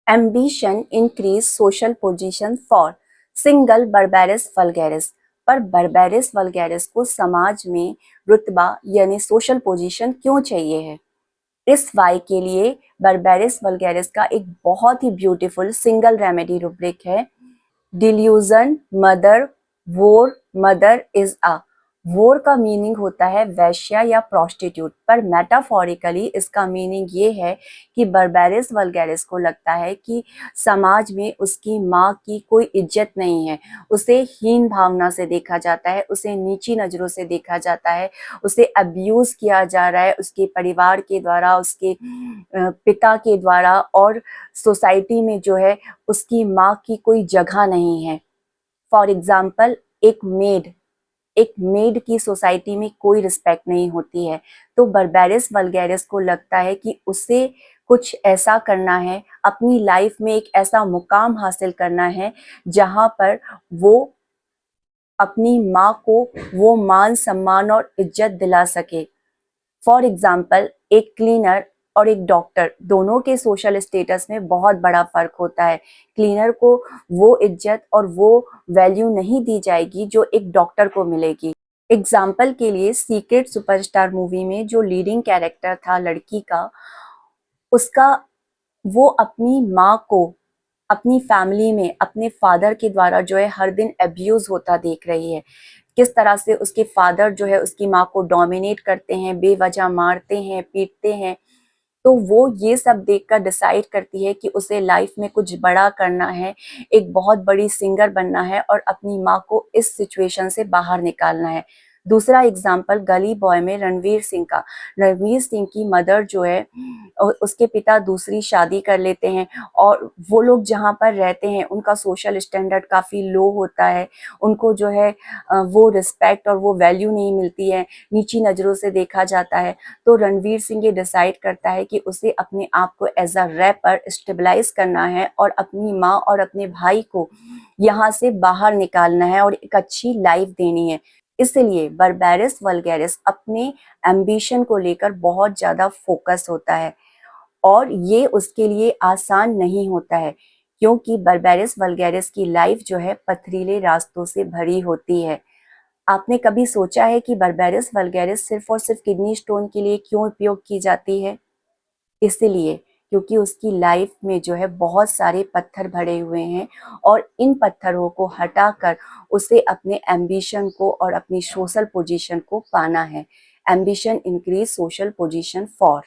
Ambition increase social position for single berberis vulgaris. पर berberis vulgaris को समाज में रुतबा यानी सोशल पोजीशन क्यों चाहिए है? इस वाई के लिए बर्बेरिस वल्गैरिस का एक बहुत ही ब्यूटीफुल सिंगल रेमेडी रुब्रिक है। डिल्यूजन मदर वोर मदर इज अ। वोर का मीनिंग होता है वैश्या या प्रोस्टिट्यूट, पर मेटाफोरिकली इसका मीनिंग ये है कि बर्बेरिस वल्गैरिस को लगता है कि समाज में उसकी माँ की कोई इज्जत नहीं है, उसे हीन भावना से देखा जाता है, उसे नीची नज़रों से देखा जाता है, उसे अब्यूज़ किया जा रहा है उसके परिवार के द्वारा, उसके पिता के द्वारा, और सोसाइटी में जो है उसकी माँ की कोई जगह नहीं है। फॉर एग्जाम्पल एक मेड की सोसाइटी में कोई रिस्पेक्ट नहीं होती है। तो बर्बेरिस वल्गैरिस को लगता है कि उसे कुछ ऐसा करना है, अपनी लाइफ में एक ऐसा मुकाम हासिल करना है जहां पर वो अपनी माँ को वो मान सम्मान और इज्जत दिला सके। फॉर एग्जाम्पल एक क्लीनर और एक डॉक्टर दोनों के सोशल स्टेटस में बहुत बड़ा फर्क होता है। क्लीनर को वो इज्जत और वो वैल्यू नहीं दी जाएगी जो एक डॉक्टर को मिलेगी। एग्जाम्पल के लिए सीक्रेट सुपरस्टार मूवी में जो लीडिंग कैरेक्टर था लड़की का, उसका वो अपनी माँ को अपनी फैमिली में अपने फादर के द्वारा जो है हर दिन अब्यूज होता देख रही है। किस तरह से उसके फादर जो है उसकी माँ को डोमिनेट करते हैं, बेवजह मारते हैं, पीटते हैं। तो वो ये सब देखकर डिसाइड करती है कि उसे लाइफ में कुछ बड़ा करना है, एक बहुत बड़ी सिंगर बनना है और अपनी माँ को इस सिचुएशन से बाहर निकालना है। दूसरा एग्जाम्पल गली बॉय में रणवीर सिंह का। रणवीर सिंह की मदर जो है उसके पिता दूसरी शादी कर लेते हैं और वो लोग जहाँ पर रहते हैं उनका सोशल स्टैंडर्ड काफ़ी लो होता है। उनको जो है वो रिस्पेक्ट और वो वैल्यू नहीं मिलती है, नीची नज़रों से देखा जाता है। तो रणवीर सिंह ये डिसाइड करता है कि उसे अपने आप को एज अ रैपर स्टेबलाइज करना है और अपनी माँ और अपने भाई को यहाँ से बाहर निकालना है और एक अच्छी लाइफ देनी है। इसलिए बर्बेरिस वल्गैरिस अपने एम्बिशन को लेकर बहुत ज़्यादा फोकस होता है और ये उसके लिए आसान नहीं होता है, क्योंकि बर्बेरिस वल्गैरिस की लाइफ जो है पथरीले रास्तों से भरी होती है। आपने कभी सोचा है कि बर्बेरिस वल्गैरिस सिर्फ और सिर्फ किडनी स्टोन के लिए क्यों उपयोग की जाती है? इसलिए क्योंकि उसकी लाइफ में जो है बहुत सारे पत्थर भरे हुए हैं और इन पत्थरों को हटाकर उसे अपने एम्बिशन को और अपनी सोशल पोजीशन को पाना है। Ambition increase social position for